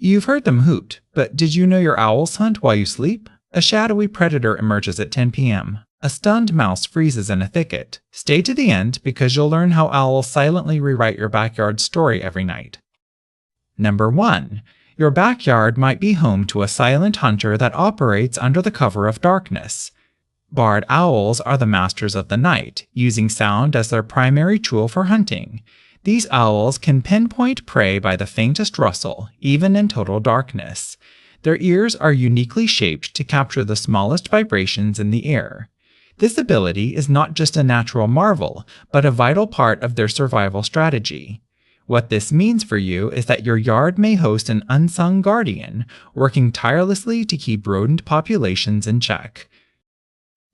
You've heard them hoot, but did you know your owls hunt while you sleep? A shadowy predator emerges at 10 p.m. A stunned mouse freezes in a thicket. Stay to the end because you'll learn how owls silently rewrite your backyard's story every night. Number 1. Your backyard might be home to a silent hunter that operates under the cover of darkness. Barred owls are the masters of the night, using sound as their primary tool for hunting. These owls can pinpoint prey by the faintest rustle, even in total darkness. Their ears are uniquely shaped to capture the smallest vibrations in the air. This ability is not just a natural marvel, but a vital part of their survival strategy. What this means for you is that your yard may host an unsung guardian, working tirelessly to keep rodent populations in check.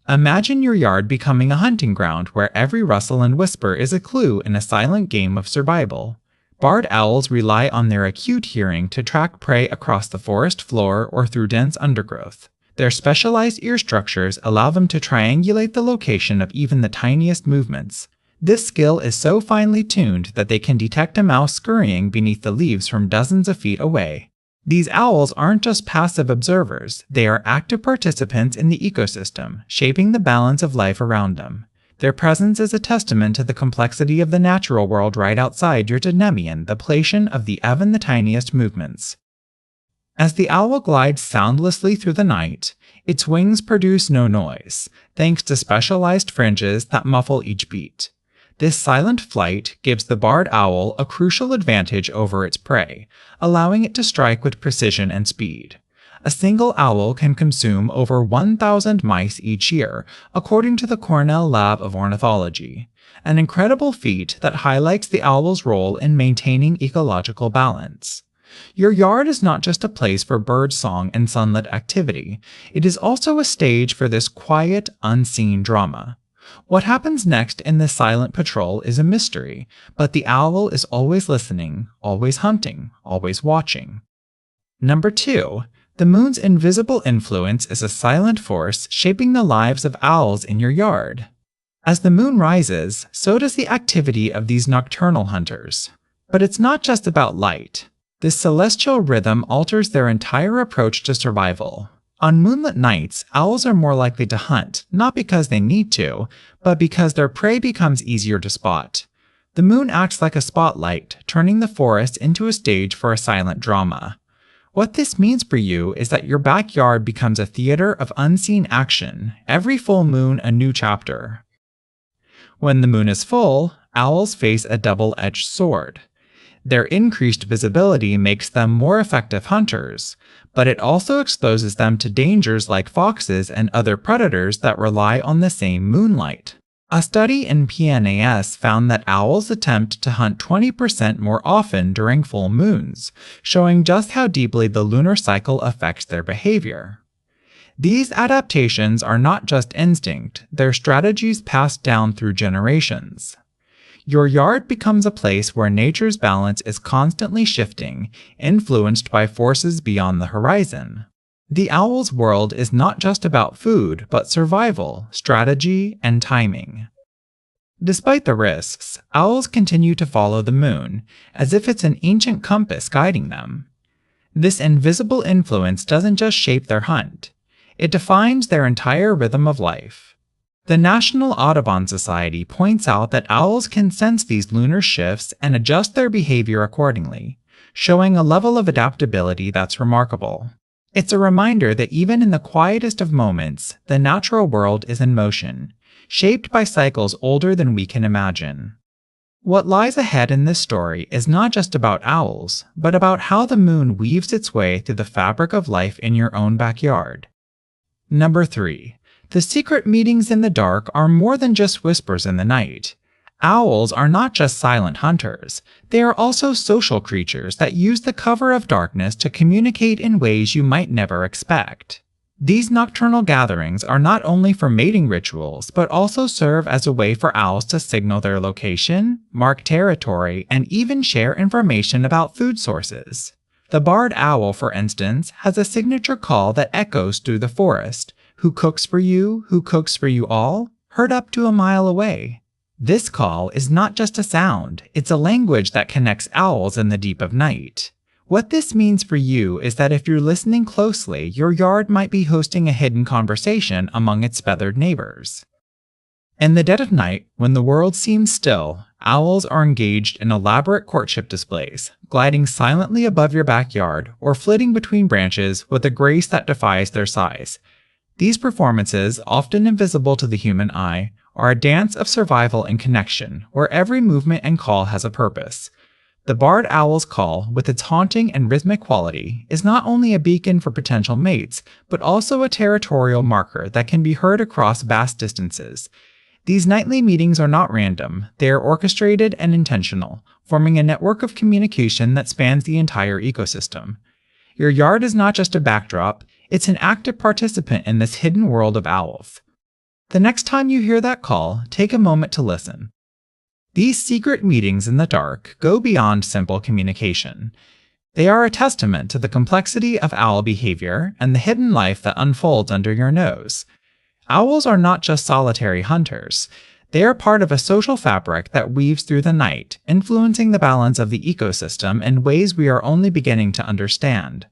Imagine your yard becoming a hunting ground where every rustle and whisper is a clue in a silent game of survival. Barred owls rely on their acute hearing to track prey across the forest floor or through dense undergrowth. Their specialized ear structures allow them to triangulate the location of even the tiniest movements. This skill is so finely tuned that they can detect a mouse scurrying beneath the leaves from dozens of feet away. These owls aren't just passive observers, they are active participants in the ecosystem, shaping the balance of life around them. Their presence is a testament to the complexity of the natural world right outside your Denemion, the Placian of the even the tiniest movements. As the owl glides soundlessly through the night, its wings produce no noise, thanks to specialized fringes that muffle each beat. This silent flight gives the barred owl a crucial advantage over its prey, allowing it to strike with precision and speed. A single owl can consume over 1,000 mice each year, according to the Cornell Lab of Ornithology, an incredible feat that highlights the owl's role in maintaining ecological balance. Your yard is not just a place for birdsong and sunlit activity, it is also a stage for this quiet, unseen drama. What happens next in this silent patrol is a mystery, but the owl is always listening, always hunting, always watching. Number 2. The moon's invisible influence is a silent force shaping the lives of owls in your yard. As the moon rises, so does the activity of these nocturnal hunters. But it's not just about light. This celestial rhythm alters their entire approach to survival. On moonlit nights, owls are more likely to hunt, not because they need to, but because their prey becomes easier to spot. The moon acts like a spotlight, turning the forest into a stage for a silent drama. What this means for you is that your backyard becomes a theater of unseen action, every full moon a new chapter. When the moon is full, owls face a double-edged sword. Their increased visibility makes them more effective hunters, but it also exposes them to dangers like foxes and other predators that rely on the same moonlight. A study in PNAS found that owls attempt to hunt 20% more often during full moons, showing just how deeply the lunar cycle affects their behavior. These adaptations are not just instinct, they're strategies passed down through generations. Your yard becomes a place where nature's balance is constantly shifting, influenced by forces beyond the horizon. The owl's world is not just about food, but survival, strategy, and timing. Despite the risks, owls continue to follow the moon, as if it's an ancient compass guiding them. This invisible influence doesn't just shape their hunt, it defines their entire rhythm of life. The National Audubon Society points out that owls can sense these lunar shifts and adjust their behavior accordingly, showing a level of adaptability that's remarkable. It's a reminder that even in the quietest of moments, the natural world is in motion, shaped by cycles older than we can imagine. What lies ahead in this story is not just about owls, but about how the moon weaves its way through the fabric of life in your own backyard. Number 3. The secret meetings in the dark are more than just whispers in the night. Owls are not just silent hunters, they are also social creatures that use the cover of darkness to communicate in ways you might never expect. These nocturnal gatherings are not only for mating rituals, but also serve as a way for owls to signal their location, mark territory, and even share information about food sources. The barred owl, for instance, has a signature call that echoes through the forest. Who cooks for you? Who cooks for you all? Heard up to a mile away. This call is not just a sound, it's a language that connects owls in the deep of night. What this means for you is that if you're listening closely, your yard might be hosting a hidden conversation among its feathered neighbors. In the dead of night, when the world seems still, owls are engaged in elaborate courtship displays, gliding silently above your backyard or flitting between branches with a grace that defies their size. These performances, often invisible to the human eye, are a dance of survival and connection, where every movement and call has a purpose. The barred owl's call, with its haunting and rhythmic quality, is not only a beacon for potential mates, but also a territorial marker that can be heard across vast distances. These nightly meetings are not random, they are orchestrated and intentional, forming a network of communication that spans the entire ecosystem. Your yard is not just a backdrop, it's an active participant in this hidden world of owls. The next time you hear that call, take a moment to listen. These secret meetings in the dark go beyond simple communication. They are a testament to the complexity of owl behavior and the hidden life that unfolds under your nose. Owls are not just solitary hunters. They are part of a social fabric that weaves through the night, influencing the balance of the ecosystem in ways we are only beginning to understand.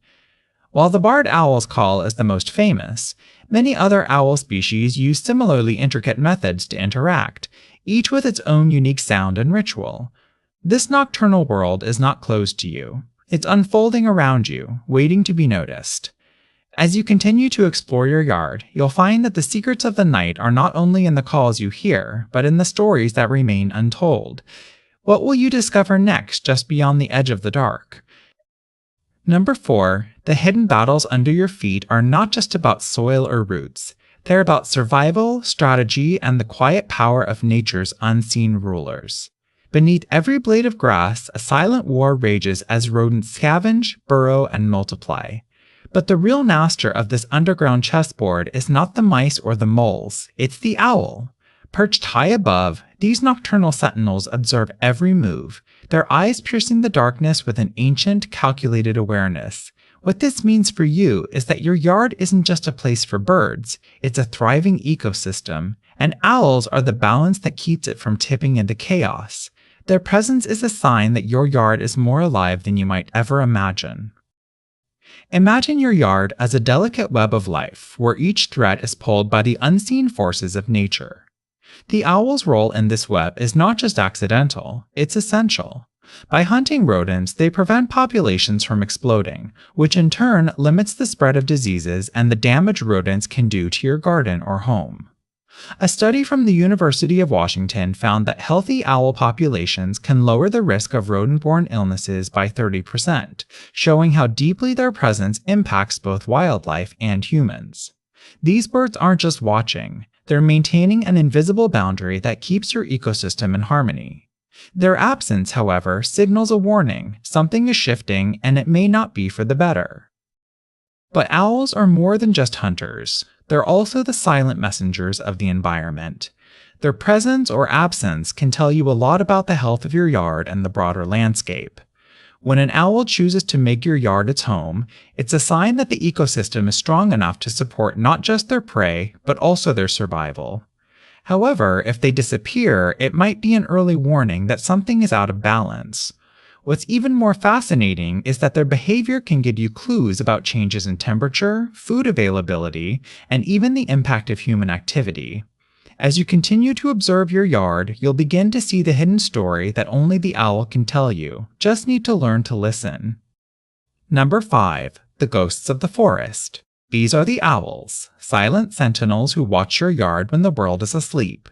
While the barred owl's call is the most famous, many other owl species use similarly intricate methods to interact, each with its own unique sound and ritual. This nocturnal world is not closed to you. It's unfolding around you, waiting to be noticed. As you continue to explore your yard, you'll find that the secrets of the night are not only in the calls you hear, but in the stories that remain untold. What will you discover next, just beyond the edge of the dark? Number 4. The hidden battles under your feet are not just about soil or roots. They're about survival, strategy, and the quiet power of nature's unseen rulers. Beneath every blade of grass, a silent war rages as rodents scavenge, burrow, and multiply. But the real master of this underground chessboard is not the mice or the moles, it's the owl. Perched high above, these nocturnal sentinels observe every move, their eyes piercing the darkness with an ancient, calculated awareness. What this means for you is that your yard isn't just a place for birds, it's a thriving ecosystem, and owls are the balance that keeps it from tipping into chaos. Their presence is a sign that your yard is more alive than you might ever imagine. Imagine your yard as a delicate web of life, where each thread is pulled by the unseen forces of nature. The owl's role in this web is not just accidental, it's essential. By hunting rodents, they prevent populations from exploding, which in turn limits the spread of diseases and the damage rodents can do to your garden or home. A study from the University of Washington found that healthy owl populations can lower the risk of rodent-borne illnesses by 30%, showing how deeply their presence impacts both wildlife and humans. These birds aren't just watching, they're maintaining an invisible boundary that keeps your ecosystem in harmony. Their absence, however, signals a warning, something is shifting and it may not be for the better. But owls are more than just hunters. They're also the silent messengers of the environment. Their presence or absence can tell you a lot about the health of your yard and the broader landscape. When an owl chooses to make your yard its home, it's a sign that the ecosystem is strong enough to support not just their prey, but also their survival. However, if they disappear, it might be an early warning that something is out of balance. What's even more fascinating is that their behavior can give you clues about changes in temperature, food availability, and even the impact of human activity. As you continue to observe your yard, you'll begin to see the hidden story that only the owl can tell you. Just need to learn to listen. Number 5. The ghosts of the forest. These are the owls, silent sentinels who watch your yard when the world is asleep.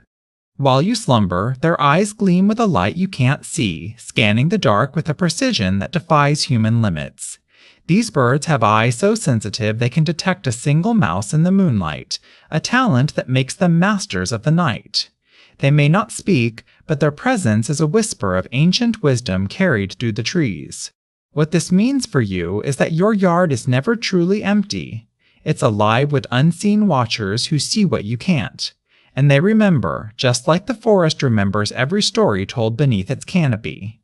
While you slumber, their eyes gleam with a light you can't see, scanning the dark with a precision that defies human limits. These birds have eyes so sensitive they can detect a single mouse in the moonlight, a talent that makes them masters of the night. They may not speak, but their presence is a whisper of ancient wisdom carried through the trees. What this means for you is that your yard is never truly empty. It's alive with unseen watchers who see what you can't. And they remember, just like the forest remembers every story told beneath its canopy.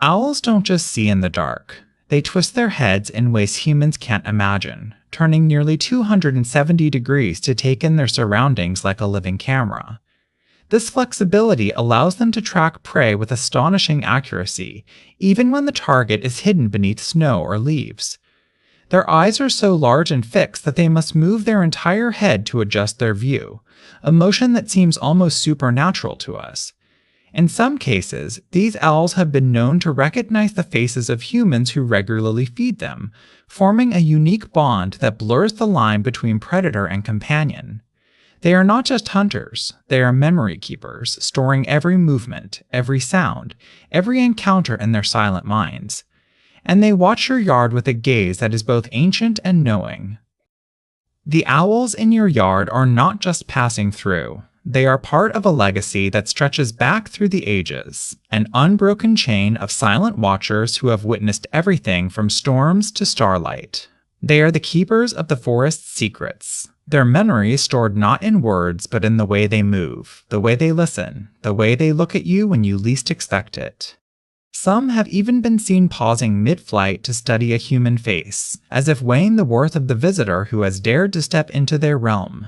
Owls don't just see in the dark. They twist their heads in ways humans can't imagine, turning nearly 270 degrees to take in their surroundings like a living camera. This flexibility allows them to track prey with astonishing accuracy, even when the target is hidden beneath snow or leaves. Their eyes are so large and fixed that they must move their entire head to adjust their view, a motion that seems almost supernatural to us. In some cases, these owls have been known to recognize the faces of humans who regularly feed them, forming a unique bond that blurs the line between predator and companion. They are not just hunters, they are memory keepers, storing every movement, every sound, every encounter in their silent minds. And they watch your yard with a gaze that is both ancient and knowing. The owls in your yard are not just passing through. They are part of a legacy that stretches back through the ages, an unbroken chain of silent watchers who have witnessed everything from storms to starlight. They are the keepers of the forest's secrets, their memories stored not in words but in the way they move, the way they listen, the way they look at you when you least expect it. Some have even been seen pausing mid-flight to study a human face, as if weighing the worth of the visitor who has dared to step into their realm.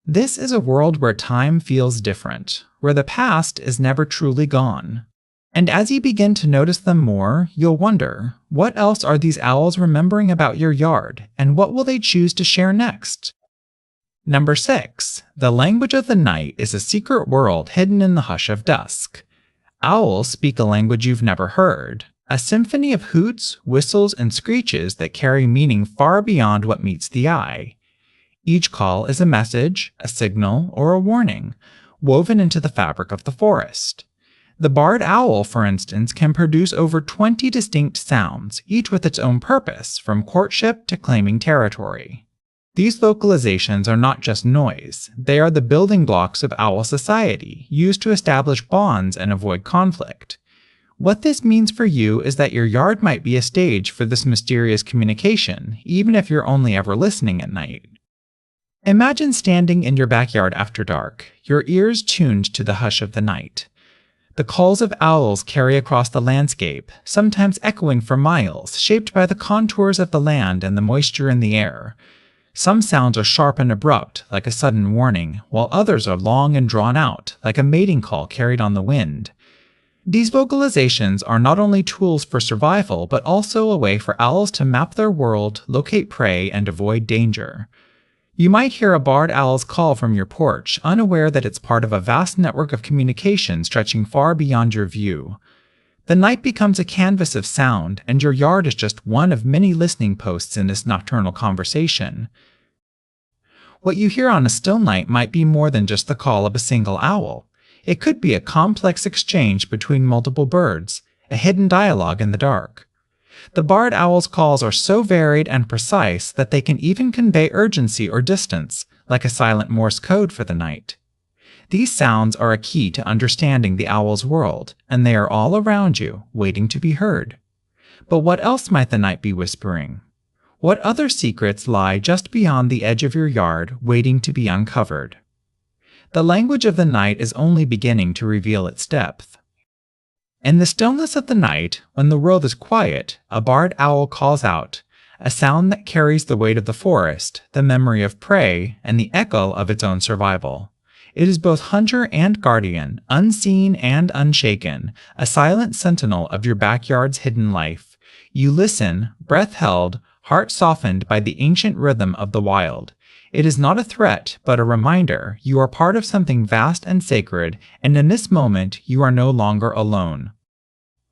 This is a world where time feels different, where the past is never truly gone. And as you begin to notice them more, you'll wonder, what else are these owls remembering about your yard, and what will they choose to share next? Number 6. The language of the night is a secret world hidden in the hush of dusk. Owls speak a language you've never heard, a symphony of hoots, whistles, and screeches that carry meaning far beyond what meets the eye. Each call is a message, a signal, or a warning, woven into the fabric of the forest. The barred owl, for instance, can produce over 20 distinct sounds, each with its own purpose, from courtship to claiming territory. These vocalizations are not just noise, they are the building blocks of owl society, used to establish bonds and avoid conflict. What this means for you is that your yard might be a stage for this mysterious communication, even if you're only ever listening at night. Imagine standing in your backyard after dark, your ears tuned to the hush of the night. The calls of owls carry across the landscape, sometimes echoing for miles, shaped by the contours of the land and the moisture in the air. Some sounds are sharp and abrupt, like a sudden warning, while others are long and drawn out, like a mating call carried on the wind. These vocalizations are not only tools for survival, but also a way for owls to map their world, locate prey, and avoid danger. You might hear a barred owl's call from your porch, unaware that it's part of a vast network of communication stretching far beyond your view. The night becomes a canvas of sound, and your yard is just one of many listening posts in this nocturnal conversation. What you hear on a still night might be more than just the call of a single owl. It could be a complex exchange between multiple birds, a hidden dialogue in the dark. The barred owl's calls are so varied and precise that they can even convey urgency or distance, like a silent Morse code for the night. These sounds are a key to understanding the owl's world, and they are all around you, waiting to be heard. But what else might the night be whispering? What other secrets lie just beyond the edge of your yard, waiting to be uncovered? The language of the night is only beginning to reveal its depth. In the stillness of the night, when the world is quiet, a barred owl calls out, a sound that carries the weight of the forest, the memory of prey, and the echo of its own survival. It is both hunter and guardian, unseen and unshaken, a silent sentinel of your backyard's hidden life. You listen, breath held, heart softened by the ancient rhythm of the wild. It is not a threat, but a reminder. You are part of something vast and sacred, and in this moment, you are no longer alone.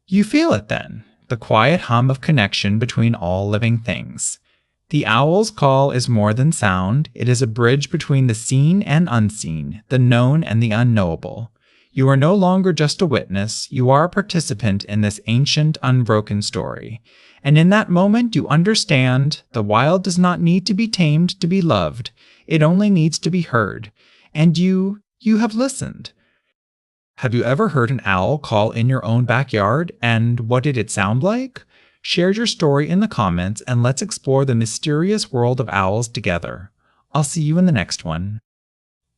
You feel it then, the quiet hum of connection between all living things. The owl's call is more than sound, it is a bridge between the seen and unseen, the known and the unknowable. You are no longer just a witness, you are a participant in this ancient, unbroken story. And in that moment you understand, the wild does not need to be tamed to be loved, it only needs to be heard. And you have listened. Have you ever heard an owl call in your own backyard, and what did it sound like? Share your story in the comments and let's explore the mysterious world of owls together. I'll see you in the next one.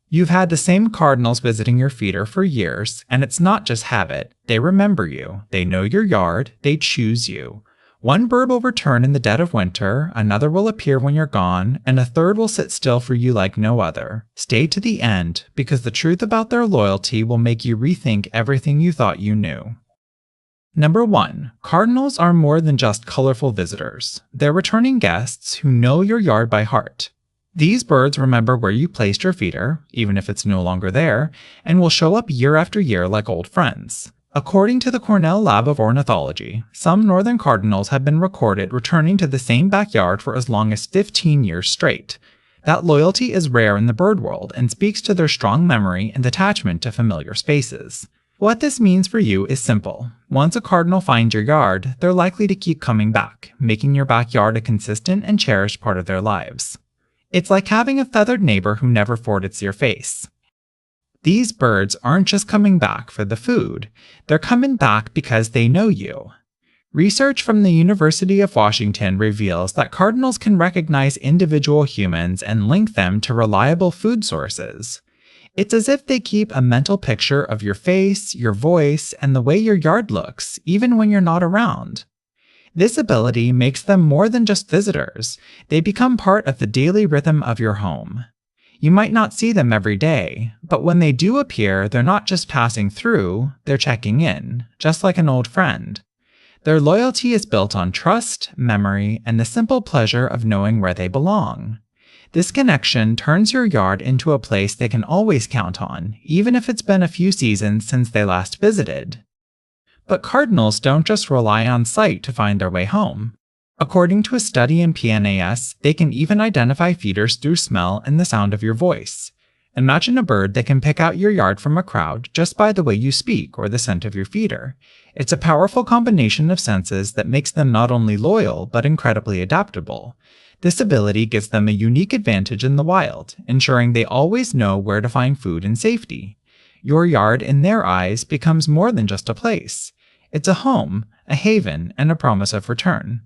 You've had the same cardinals visiting your feeder for years, and it's not just habit. They remember you, they know your yard, they choose you. One bird will return in the dead of winter, another will appear when you're gone, and a third will sit still for you like no other. Stay to the end, because the truth about their loyalty will make you rethink everything you thought you knew. Number 1. Cardinals are more than just colorful visitors. They're returning guests who know your yard by heart. These birds remember where you placed your feeder, even if it's no longer there, and will show up year after year like old friends. According to the Cornell Lab of Ornithology, some northern cardinals have been recorded returning to the same backyard for as long as 15 years straight. That loyalty is rare in the bird world and speaks to their strong memory and attachment to familiar spaces. What this means for you is simple. Once a cardinal finds your yard, they're likely to keep coming back, making your backyard a consistent and cherished part of their lives. It's like having a feathered neighbor who never forgets your face. These birds aren't just coming back for the food, they're coming back because they know you. Research from the University of Washington reveals that cardinals can recognize individual humans and link them to reliable food sources. It's as if they keep a mental picture of your face, your voice, and the way your yard looks, even when you're not around. This ability makes them more than just visitors. They become part of the daily rhythm of your home. You might not see them every day, but when they do appear, they're not just passing through, they're checking in, just like an old friend. Their loyalty is built on trust, memory, and the simple pleasure of knowing where they belong. This connection turns your yard into a place they can always count on, even if it's been a few seasons since they last visited. But cardinals don't just rely on sight to find their way home. According to a study in PNAS, they can even identify feeders through smell and the sound of your voice. Imagine a bird that can pick out your yard from a crowd just by the way you speak or the scent of your feeder. It's a powerful combination of senses that makes them not only loyal, but incredibly adaptable. This ability gives them a unique advantage in the wild, ensuring they always know where to find food in safety. Your yard, in their eyes, becomes more than just a place. It's a home, a haven, and a promise of return.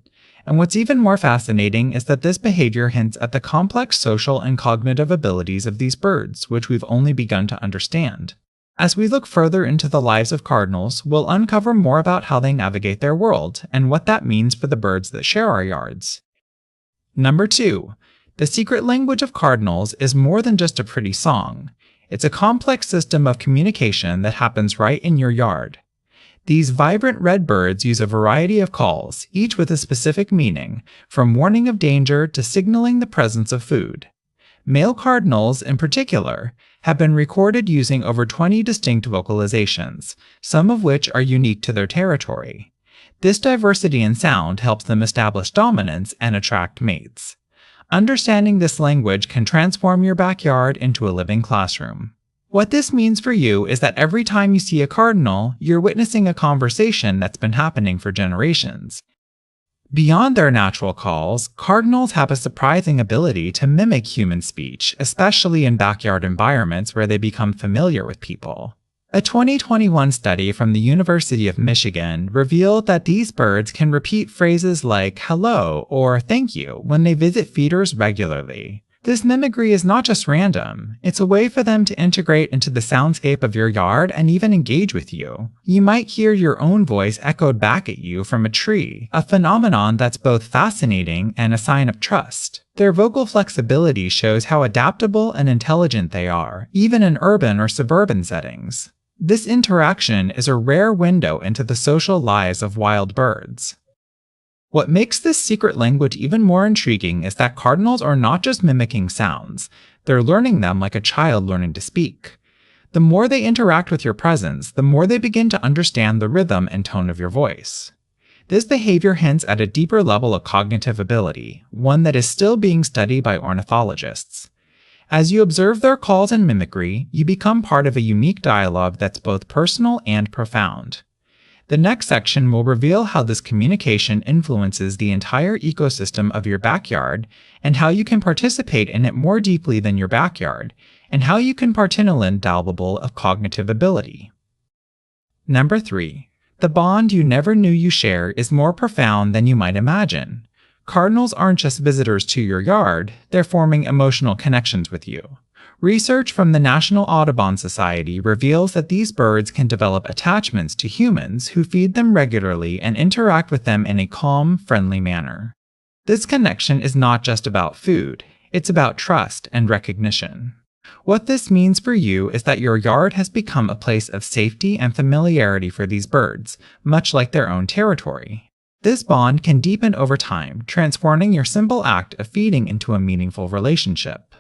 And what's even more fascinating is that this behavior hints at the complex social and cognitive abilities of these birds, which we've only begun to understand. As we look further into the lives of cardinals, we'll uncover more about how they navigate their world and what that means for the birds that share our yards. Number 2. The secret language of cardinals is more than just a pretty song. It's a complex system of communication that happens right in your yard. These vibrant red birds use a variety of calls, each with a specific meaning, from warning of danger to signaling the presence of food. Male cardinals, in particular, have been recorded using over 20 distinct vocalizations, some of which are unique to their territory. This diversity in sound helps them establish dominance and attract mates. Understanding this language can transform your backyard into a living classroom. What this means for you is that every time you see a cardinal, you're witnessing a conversation that's been happening for generations. Beyond their natural calls, cardinals have a surprising ability to mimic human speech, especially in backyard environments where they become familiar with people. A 2021 study from the University of Michigan revealed that these birds can repeat phrases like hello or thank you when they visit feeders regularly. This mimicry is not just random, it's a way for them to integrate into the soundscape of your yard and even engage with you. You might hear your own voice echoed back at you from a tree, a phenomenon that's both fascinating and a sign of trust. Their vocal flexibility shows how adaptable and intelligent they are, even in urban or suburban settings. This interaction is a rare window into the social lives of wild birds. What makes this secret language even more intriguing is that cardinals are not just mimicking sounds, they're learning them like a child learning to speak. The more they interact with your presence, the more they begin to understand the rhythm and tone of your voice. This behavior hints at a deeper level of cognitive ability, one that is still being studied by ornithologists. As you observe their calls and mimicry, you become part of a unique dialogue that's both personal and profound. The next section will reveal how this communication influences the entire ecosystem of your backyard and how you can participate in it more deeply than your backyard, and how you can compartmentalize of cognitive ability. Number 3. The bond you never knew you share is more profound than you might imagine. Cardinals aren't just visitors to your yard, they're forming emotional connections with you. Research from the National Audubon Society reveals that these birds can develop attachments to humans who feed them regularly and interact with them in a calm, friendly manner. This connection is not just about food, it's about trust and recognition. What this means for you is that your yard has become a place of safety and familiarity for these birds, much like their own territory. This bond can deepen over time, transforming your simple act of feeding into a meaningful relationship.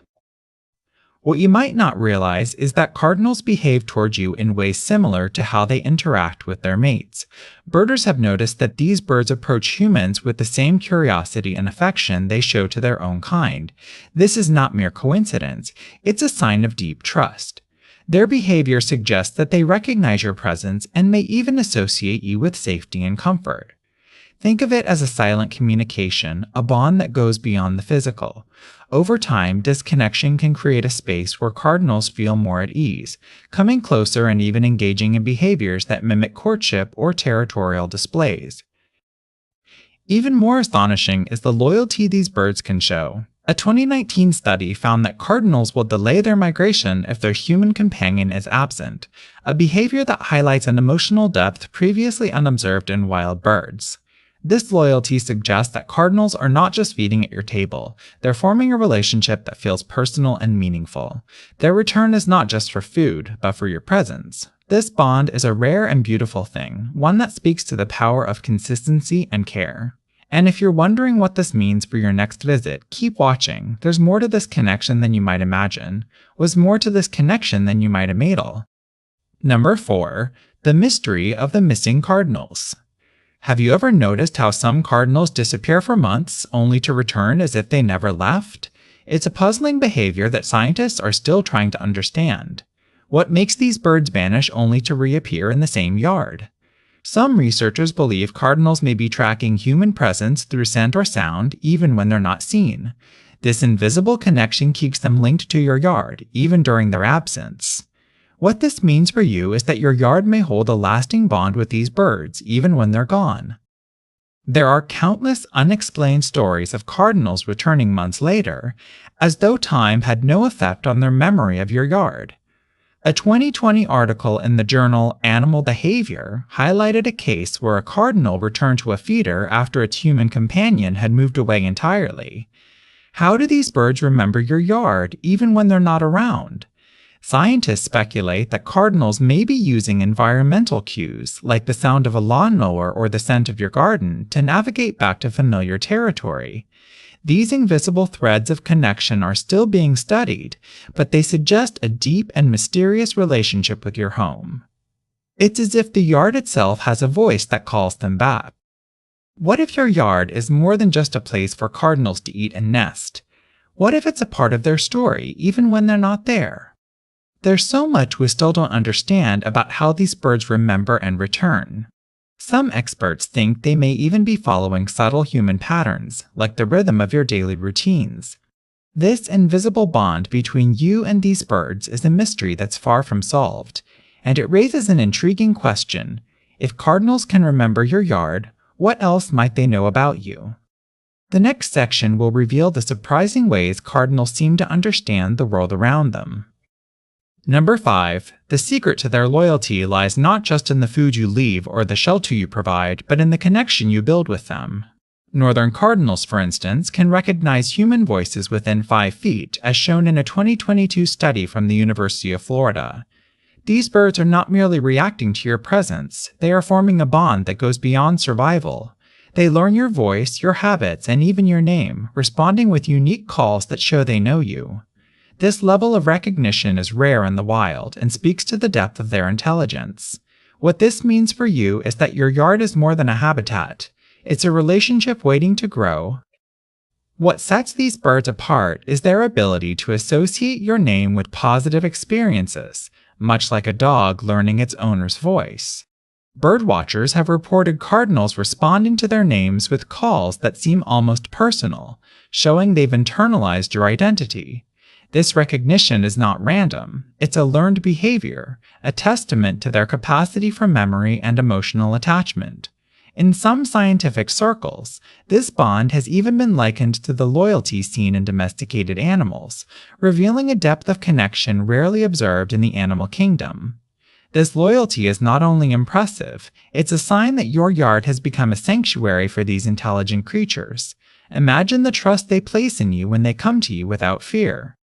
What you might not realize is that cardinals behave towards you in ways similar to how they interact with their mates. Birders have noticed that these birds approach humans with the same curiosity and affection they show to their own kind. This is not mere coincidence, it's a sign of deep trust. Their behavior suggests that they recognize your presence and may even associate you with safety and comfort. Think of it as a silent communication, a bond that goes beyond the physical. Over time, this connection can create a space where cardinals feel more at ease, coming closer and even engaging in behaviors that mimic courtship or territorial displays. Even more astonishing is the loyalty these birds can show. A 2019 study found that cardinals will delay their migration if their human companion is absent, a behavior that highlights an emotional depth previously unobserved in wild birds. This loyalty suggests that cardinals are not just feeding at your table, they're forming a relationship that feels personal and meaningful. Their return is not just for food, but for your presence. This bond is a rare and beautiful thing, one that speaks to the power of consistency and care. And if you're wondering what this means for your next visit, keep watching. There's more to this connection than you might imagine. Was more to this connection than you might imagined. Number 4. The mystery of the missing cardinals. Have you ever noticed how some cardinals disappear for months, only to return as if they never left? It's a puzzling behavior that scientists are still trying to understand. What makes these birds vanish only to reappear in the same yard? Some researchers believe cardinals may be tracking human presence through scent or sound, even when they're not seen. This invisible connection keeps them linked to your yard, even during their absence. What this means for you is that your yard may hold a lasting bond with these birds, even when they're gone. There are countless unexplained stories of cardinals returning months later, as though time had no effect on their memory of your yard. A 2020 article in the journal Animal Behavior highlighted a case where a cardinal returned to a feeder after its human companion had moved away entirely. How do these birds remember your yard, even when they're not around? Scientists speculate that cardinals may be using environmental cues, like the sound of a lawnmower or the scent of your garden, to navigate back to familiar territory. These invisible threads of connection are still being studied, but they suggest a deep and mysterious relationship with your home. It's as if the yard itself has a voice that calls them back. What if your yard is more than just a place for cardinals to eat and nest? What if it's a part of their story, even when they're not there? There's so much we still don't understand about how these birds remember and return. Some experts think they may even be following subtle human patterns, like the rhythm of your daily routines. This invisible bond between you and these birds is a mystery that's far from solved, and it raises an intriguing question. If cardinals can remember your yard, what else might they know about you? The next section will reveal the surprising ways cardinals seem to understand the world around them. Number 5. The secret to their loyalty lies not just in the food you leave or the shelter you provide, but in the connection you build with them. Northern cardinals, for instance, can recognize human voices within 5 feet, as shown in a 2022 study from the University of Florida. These birds are not merely reacting to your presence, they are forming a bond that goes beyond survival. They learn your voice, your habits, and even your name, responding with unique calls that show they know you. This level of recognition is rare in the wild and speaks to the depth of their intelligence. What this means for you is that your yard is more than a habitat. It's a relationship waiting to grow. What sets these birds apart is their ability to associate your name with positive experiences, much like a dog learning its owner's voice. Birdwatchers have reported cardinals responding to their names with calls that seem almost personal, showing they've internalized your identity. This recognition is not random, it's a learned behavior, a testament to their capacity for memory and emotional attachment. In some scientific circles, this bond has even been likened to the loyalty seen in domesticated animals, revealing a depth of connection rarely observed in the animal kingdom. This loyalty is not only impressive, it's a sign that your yard has become a sanctuary for these intelligent creatures. Imagine the trust they place in you when they come to you without fear.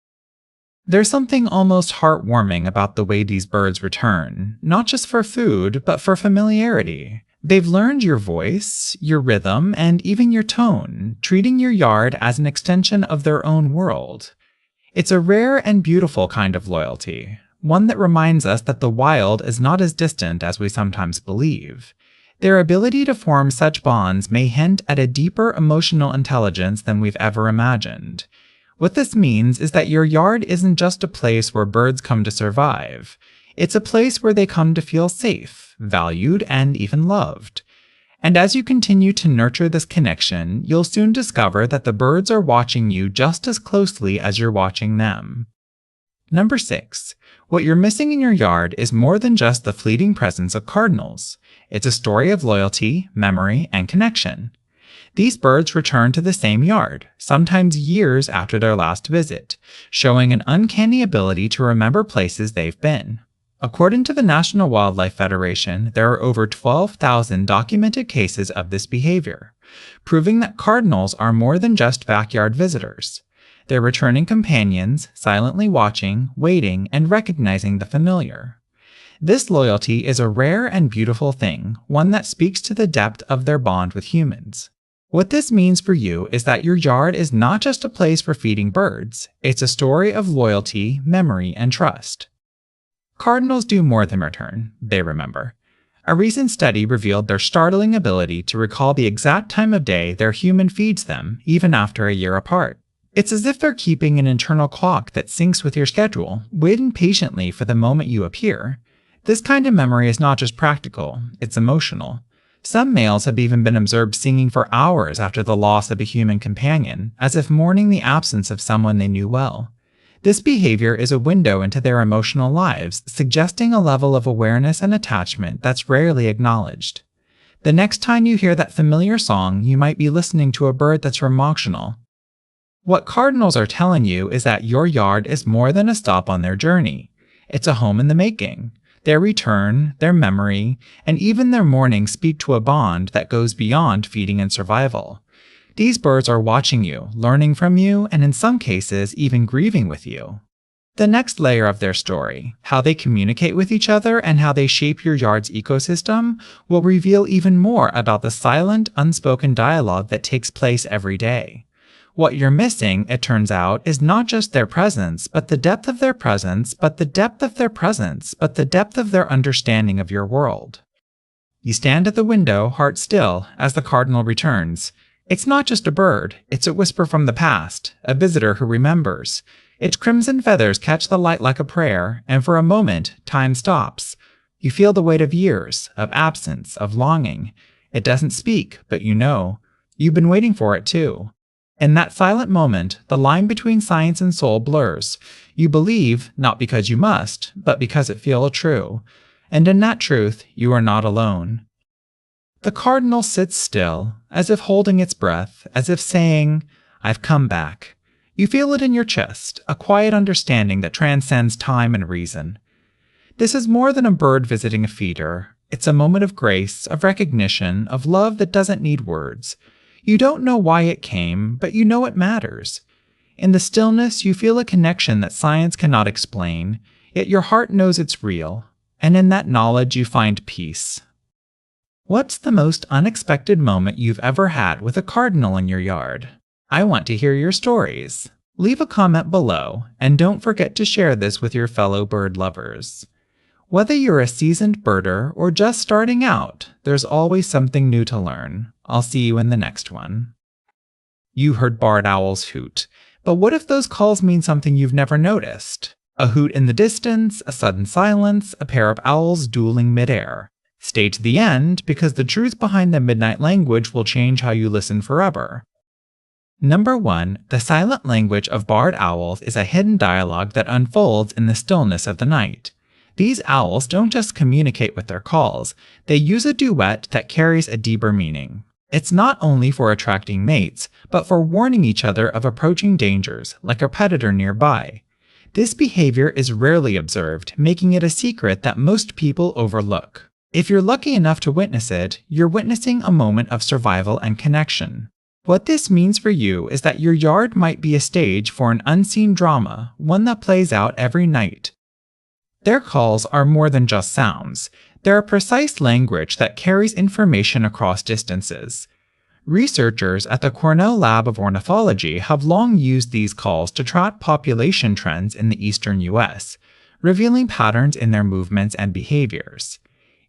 There's something almost heartwarming about the way these birds return, not just for food, but for familiarity. They've learned your voice, your rhythm, and even your tone, treating your yard as an extension of their own world. It's a rare and beautiful kind of loyalty, one that reminds us that the wild is not as distant as we sometimes believe. Their ability to form such bonds may hint at a deeper emotional intelligence than we've ever imagined. What this means is that your yard isn't just a place where birds come to survive. It's a place where they come to feel safe, valued, and even loved. And as you continue to nurture this connection, you'll soon discover that the birds are watching you just as closely as you're watching them. Number 6. What you're missing in your yard is more than just the fleeting presence of cardinals. It's a story of loyalty, memory, and connection. These birds return to the same yard, sometimes years after their last visit, showing an uncanny ability to remember places they've been. According to the National Wildlife Federation, there are over 12,000 documented cases of this behavior, proving that cardinals are more than just backyard visitors. They're returning companions, silently watching, waiting, and recognizing the familiar. This loyalty is a rare and beautiful thing, one that speaks to the depth of their bond with humans. What this means for you is that your yard is not just a place for feeding birds, it's a story of loyalty, memory, and trust. Cardinals do more than return, they remember. A recent study revealed their startling ability to recall the exact time of day their human feeds them, even after a year apart. It's as if they're keeping an internal clock that syncs with your schedule, waiting patiently for the moment you appear. This kind of memory is not just practical, it's emotional. Some males have even been observed singing for hours after the loss of a human companion, as if mourning the absence of someone they knew well. This behavior is a window into their emotional lives, suggesting a level of awareness and attachment that's rarely acknowledged. The next time you hear that familiar song, you might be listening to a bird that's emotional. What cardinals are telling you is that your yard is more than a stop on their journey. It's a home in the making. Their return, their memory, and even their mourning speak to a bond that goes beyond feeding and survival. These birds are watching you, learning from you, and in some cases, even grieving with you. The next layer of their story, how they communicate with each other and how they shape your yard's ecosystem, will reveal even more about the silent, unspoken dialogue that takes place every day. What you're missing, it turns out, is not just their presence, but the depth of their presence, but the depth of their presence, but the depth of their understanding of your world. You stand at the window, heart still, as the cardinal returns. It's not just a bird, it's a whisper from the past, a visitor who remembers. Its crimson feathers catch the light like a prayer, and for a moment, time stops. You feel the weight of years, of absence, of longing. It doesn't speak, but you know. You've been waiting for it too. In that silent moment, the line between science and soul blurs. You believe, not because you must, but because it feels true. And in that truth, you are not alone. The cardinal sits still, as if holding its breath, as if saying, "I've come back." You feel it in your chest, a quiet understanding that transcends time and reason. This is more than a bird visiting a feeder. It's a moment of grace, of recognition, of love that doesn't need words. You don't know why it came, but you know it matters. In the stillness, you feel a connection that science cannot explain, yet your heart knows it's real, and in that knowledge you find peace. What's the most unexpected moment you've ever had with a cardinal in your yard? I want to hear your stories. Leave a comment below, and don't forget to share this with your fellow bird lovers. Whether you're a seasoned birder or just starting out, there's always something new to learn. I'll see you in the next one. You heard barred owls hoot, but what if those calls mean something you've never noticed? A hoot in the distance, a sudden silence, a pair of owls dueling midair. Stay to the end, because the truth behind the midnight language will change how you listen forever. Number 1. The silent language of barred owls is a hidden dialogue that unfolds in the stillness of the night. These owls don't just communicate with their calls, they use a duet that carries a deeper meaning. It's not only for attracting mates, but for warning each other of approaching dangers, like a predator nearby. This behavior is rarely observed, making it a secret that most people overlook. If you're lucky enough to witness it, you're witnessing a moment of survival and connection. What this means for you is that your yard might be a stage for an unseen drama, one that plays out every night. Their calls are more than just sounds. They're a precise language that carries information across distances. Researchers at the Cornell Lab of Ornithology have long used these calls to track population trends in the eastern U.S., revealing patterns in their movements and behaviors.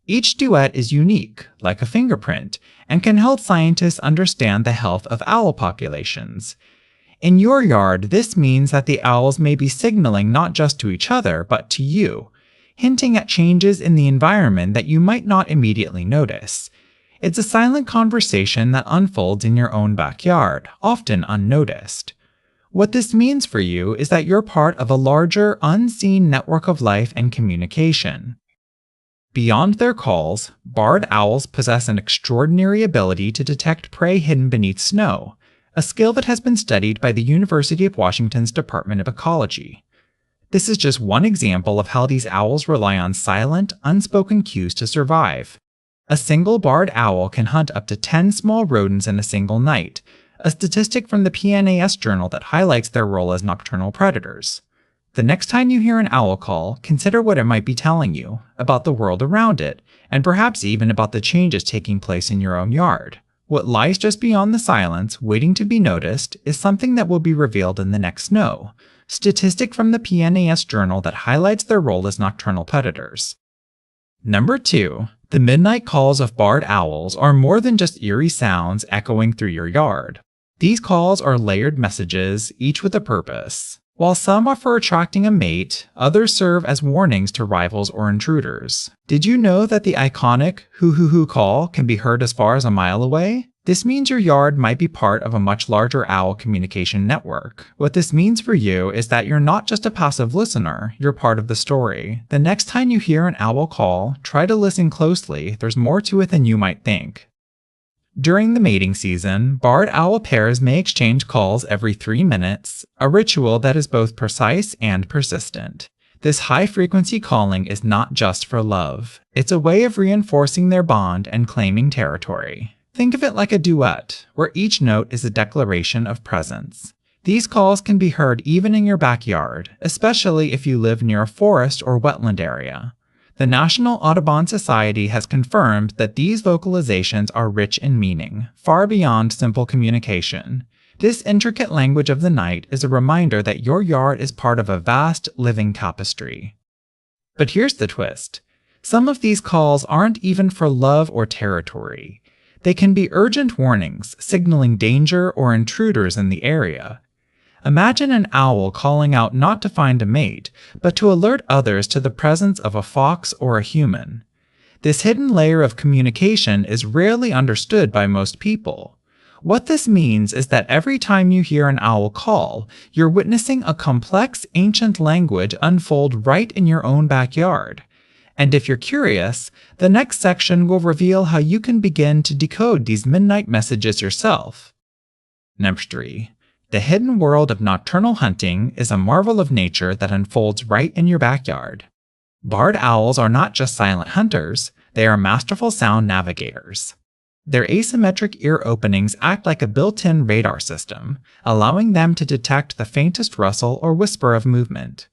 Each duet is unique, like a fingerprint, and can help scientists understand the health of owl populations. In your yard, this means that the owls may be signaling not just to each other, but to you, hinting at changes in the environment that you might not immediately notice. It's a silent conversation that unfolds in your own backyard, often unnoticed. What this means for you is that you're part of a larger, unseen network of life and communication. Beyond their calls, barred owls possess an extraordinary ability to detect prey hidden beneath snow, a skill that has been studied by the University of Washington's Department of Ecology. This is just one example of how these owls rely on silent, unspoken cues to survive. A single barred owl can hunt up to 10 small rodents in a single night, a statistic from the PNAS journal that highlights their role as nocturnal predators. The next time you hear an owl call, consider what it might be telling you about the world around it, and perhaps even about the changes taking place in your own yard. What lies just beyond the silence, waiting to be noticed, is something that will be revealed in the next snow, statistic from the PNAS journal that highlights their role as nocturnal predators. Number 2. The midnight calls of barred owls are more than just eerie sounds echoing through your yard. These calls are layered messages, each with a purpose. While some are for attracting a mate, others serve as warnings to rivals or intruders. Did you know that the iconic hoo-hoo-hoo call can be heard as far as a mile away? This means your yard might be part of a much larger owl communication network. What this means for you is that you're not just a passive listener, you're part of the story. The next time you hear an owl call, try to listen closely. There's more to it than you might think. During the mating season, barred owl pairs may exchange calls every 3 minutes, a ritual that is both precise and persistent. This high-frequency calling is not just for love. It's a way of reinforcing their bond and claiming territory. Think of it like a duet, where each note is a declaration of presence. These calls can be heard even in your backyard, especially if you live near a forest or wetland area. The National Audubon Society has confirmed that these vocalizations are rich in meaning, far beyond simple communication. This intricate language of the night is a reminder that your yard is part of a vast, living tapestry. But here's the twist. Some of these calls aren't even for love or territory. They can be urgent warnings, signaling danger or intruders in the area. Imagine an owl calling out not to find a mate, but to alert others to the presence of a fox or a human. This hidden layer of communication is rarely understood by most people. What this means is that every time you hear an owl call, you're witnessing a complex, ancient language unfold right in your own backyard. And if you're curious, the next section will reveal how you can begin to decode these midnight messages yourself. Number 3. The hidden world of nocturnal hunting is a marvel of nature that unfolds right in your backyard. Barred owls are not just silent hunters, they are masterful sound navigators. Their asymmetric ear openings act like a built-in radar system, allowing them to detect the faintest rustle or whisper of movement.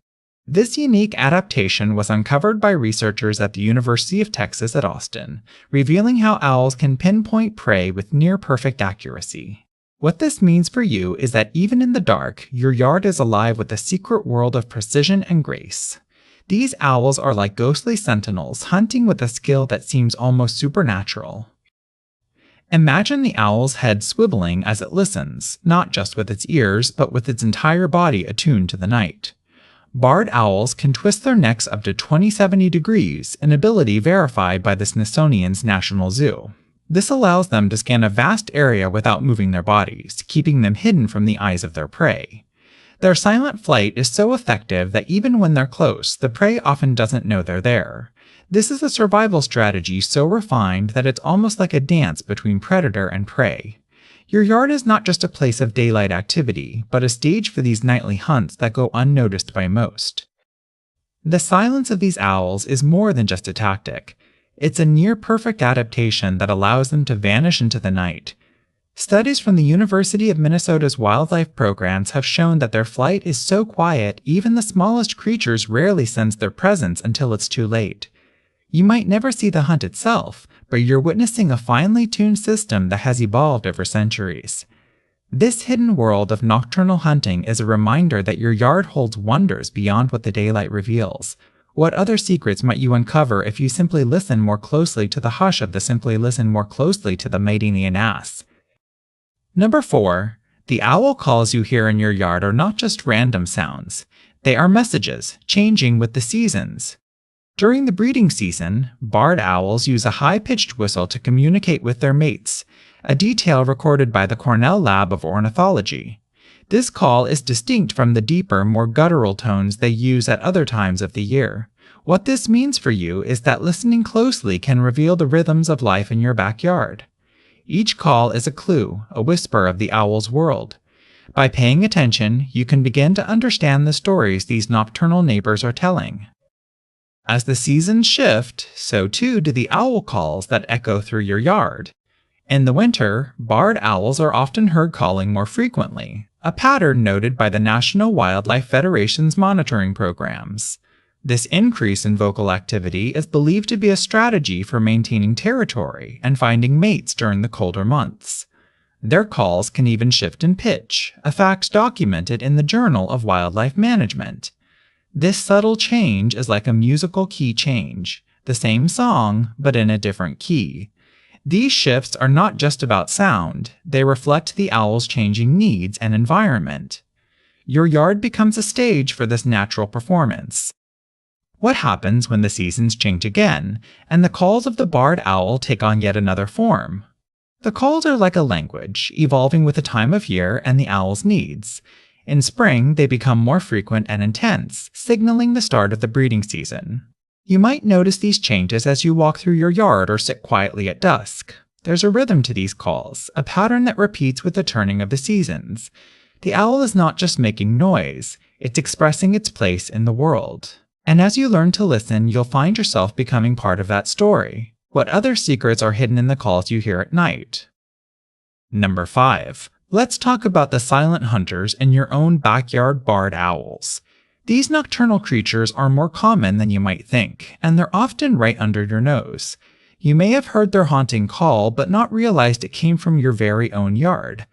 This unique adaptation was uncovered by researchers at the University of Texas at Austin, revealing how owls can pinpoint prey with near-perfect accuracy. What this means for you is that even in the dark, your yard is alive with a secret world of precision and grace. These owls are like ghostly sentinels, hunting with a skill that seems almost supernatural. Imagine the owl's head swiveling as it listens, not just with its ears, but with its entire body attuned to the night. Barred owls can twist their necks up to 2070 degrees, an ability verified by the Smithsonian's National Zoo. This allows them to scan a vast area without moving their bodies, keeping them hidden from the eyes of their prey. Their silent flight is so effective that even when they're close, the prey often doesn't know they're there. This is a survival strategy so refined that it's almost like a dance between predator and prey. Your yard is not just a place of daylight activity, but a stage for these nightly hunts that go unnoticed by most. The silence of these owls is more than just a tactic. It's a near-perfect adaptation that allows them to vanish into the night. Studies from the University of Minnesota's wildlife programs have shown that their flight is so quiet even the smallest creatures rarely sense their presence until it's too late. You might never see the hunt itself, but you're witnessing a finely tuned system that has evolved over centuries. This hidden world of nocturnal hunting is a reminder that your yard holds wonders beyond what the daylight reveals. What other secrets might you uncover if you simply listen more closely to the hush of the simply listen more closely to the Medinian ass? Number 4. The owl calls you hear in your yard are not just random sounds. They are messages, changing with the seasons. During the breeding season, barred owls use a high-pitched whistle to communicate with their mates, a detail recorded by the Cornell Lab of Ornithology. This call is distinct from the deeper, more guttural tones they use at other times of the year. What this means for you is that listening closely can reveal the rhythms of life in your backyard. Each call is a clue, a whisper of the owl's world. By paying attention, you can begin to understand the stories these nocturnal neighbors are telling. As the seasons shift, so too do the owl calls that echo through your yard. In the winter, barred owls are often heard calling more frequently, a pattern noted by the National Wildlife Federation's monitoring programs. This increase in vocal activity is believed to be a strategy for maintaining territory and finding mates during the colder months. Their calls can even shift in pitch, a fact documented in the Journal of Wildlife Management. This subtle change is like a musical key change, the same song, but in a different key. These shifts are not just about sound, they reflect the owl's changing needs and environment. Your yard becomes a stage for this natural performance. What happens when the seasons change again, and the calls of the barred owl take on yet another form? The calls are like a language, evolving with the time of year and the owl's needs. In spring, they become more frequent and intense, signaling the start of the breeding season. You might notice these changes as you walk through your yard or sit quietly at dusk. There's a rhythm to these calls, a pattern that repeats with the turning of the seasons. The owl is not just making noise, it's expressing its place in the world. And as you learn to listen, you'll find yourself becoming part of that story. What other secrets are hidden in the calls you hear at night? Number 5. Let's talk about the silent hunters and your own backyard barred owls. These nocturnal creatures are more common than you might think, and they're often right under your nose. You may have heard their haunting call, but not realized it came from your very own yard.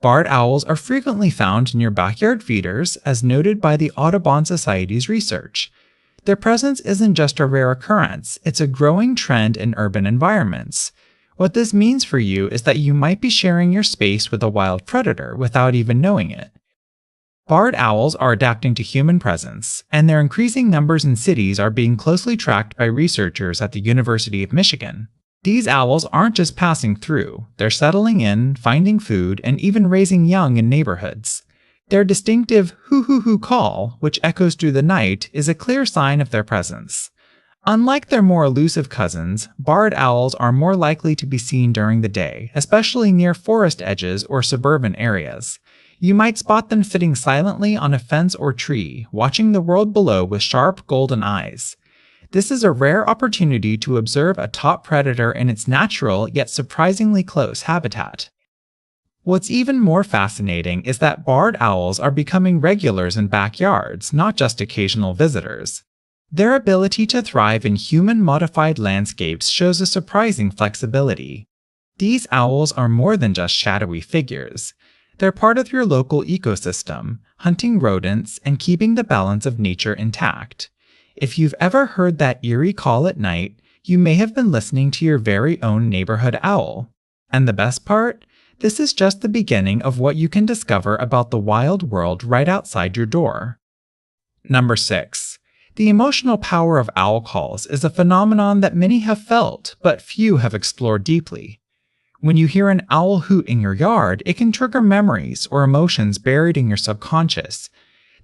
Barred owls are frequently found in your backyard feeders, as noted by the Audubon Society's research. Their presence isn't just a rare occurrence, it's a growing trend in urban environments. What this means for you is that you might be sharing your space with a wild predator without even knowing it. Barred owls are adapting to human presence, and their increasing numbers in cities are being closely tracked by researchers at the University of Michigan. These owls aren't just passing through, they're settling in, finding food, and even raising young in neighborhoods. Their distinctive hoo-hoo-hoo call, which echoes through the night, is a clear sign of their presence. Unlike their more elusive cousins, barred owls are more likely to be seen during the day, especially near forest edges or suburban areas. You might spot them sitting silently on a fence or tree, watching the world below with sharp golden eyes. This is a rare opportunity to observe a top predator in its natural yet surprisingly close habitat. What's even more fascinating is that barred owls are becoming regulars in backyards, not just occasional visitors. Their ability to thrive in human-modified landscapes shows a surprising flexibility. These owls are more than just shadowy figures. They're part of your local ecosystem, hunting rodents and keeping the balance of nature intact. If you've ever heard that eerie call at night, you may have been listening to your very own neighborhood owl. And the best part? This is just the beginning of what you can discover about the wild world right outside your door. Number 6. The emotional power of owl calls is a phenomenon that many have felt, but few have explored deeply. When you hear an owl hoot in your yard, it can trigger memories or emotions buried in your subconscious.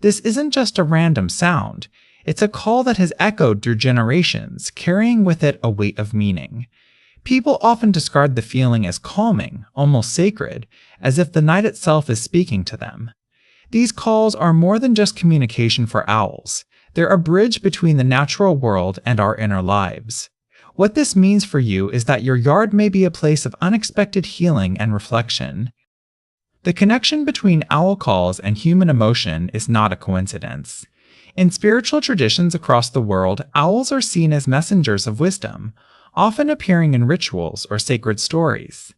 This isn't just a random sound. It's a call that has echoed through generations, carrying with it a weight of meaning. People often describe the feeling as calming, almost sacred, as if the night itself is speaking to them. These calls are more than just communication for owls. They're a bridge between the natural world and our inner lives. What this means for you is that your yard may be a place of unexpected healing and reflection. The connection between owl calls and human emotion is not a coincidence. In spiritual traditions across the world, owls are seen as messengers of wisdom, often appearing in rituals or sacred stories.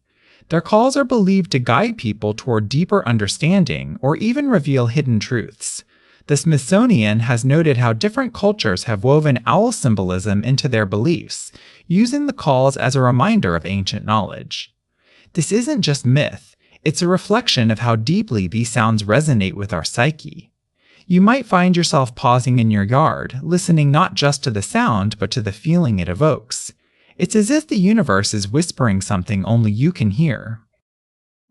Their calls are believed to guide people toward deeper understanding or even reveal hidden truths. The Smithsonian has noted how different cultures have woven owl symbolism into their beliefs, using the calls as a reminder of ancient knowledge. This isn't just myth, it's a reflection of how deeply these sounds resonate with our psyche. You might find yourself pausing in your yard, listening not just to the sound but to the feeling it evokes. It's as if the universe is whispering something only you can hear.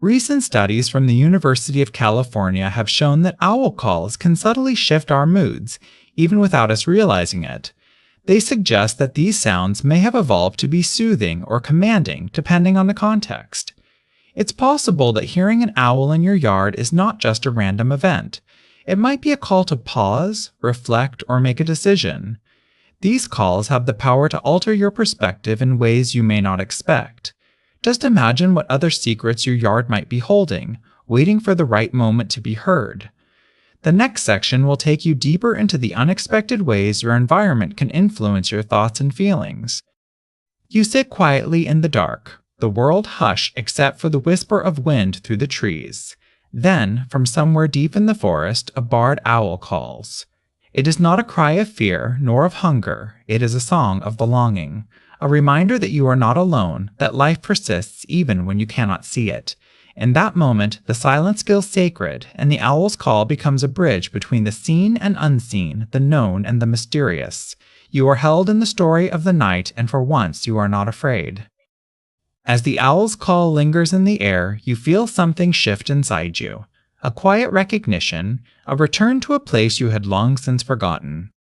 Recent studies from the University of California have shown that owl calls can subtly shift our moods, even without us realizing it. They suggest that these sounds may have evolved to be soothing or commanding, depending on the context. It's possible that hearing an owl in your yard is not just a random event. It might be a call to pause, reflect, or make a decision. These calls have the power to alter your perspective in ways you may not expect. Just imagine what other secrets your yard might be holding, waiting for the right moment to be heard. The next section will take you deeper into the unexpected ways your environment can influence your thoughts and feelings. You sit quietly in the dark, the world hushed except for the whisper of wind through the trees. Then, from somewhere deep in the forest, a barred owl calls. It is not a cry of fear, nor of hunger. It is a song of belonging, a reminder that you are not alone, that life persists even when you cannot see it. In that moment, the silence feels sacred, and the owl's call becomes a bridge between the seen and unseen, the known and the mysterious. You are held in the story of the night, and for once you are not afraid. As the owl's call lingers in the air, you feel something shift inside you. A quiet recognition, a return to a place you had long since forgotten.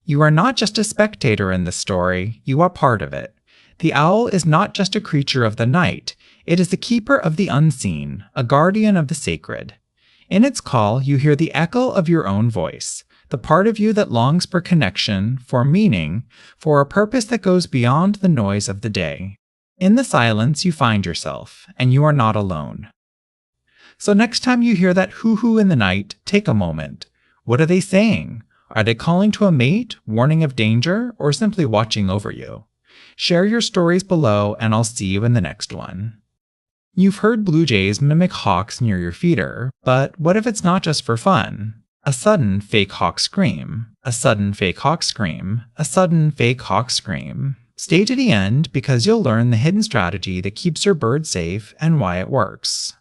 You are not just a spectator in the story, you are part of it. The owl is not just a creature of the night, it is the keeper of the unseen, a guardian of the sacred. In its call, you hear the echo of your own voice, the part of you that longs for connection, for meaning, for a purpose that goes beyond the noise of the day. In the silence, you find yourself, and you are not alone. So next time you hear that hoo-hoo in the night, take a moment. What are they saying? Are they calling to a mate, warning of danger, or simply watching over you? Share your stories below, and I'll see you in the next one. You've heard blue jays mimic hawks near your feeder, but what if it's not just for fun? A sudden fake hawk scream, a sudden fake hawk scream, a sudden fake hawk scream. Stay to the end because you'll learn the hidden strategy that keeps your bird safe and why it works.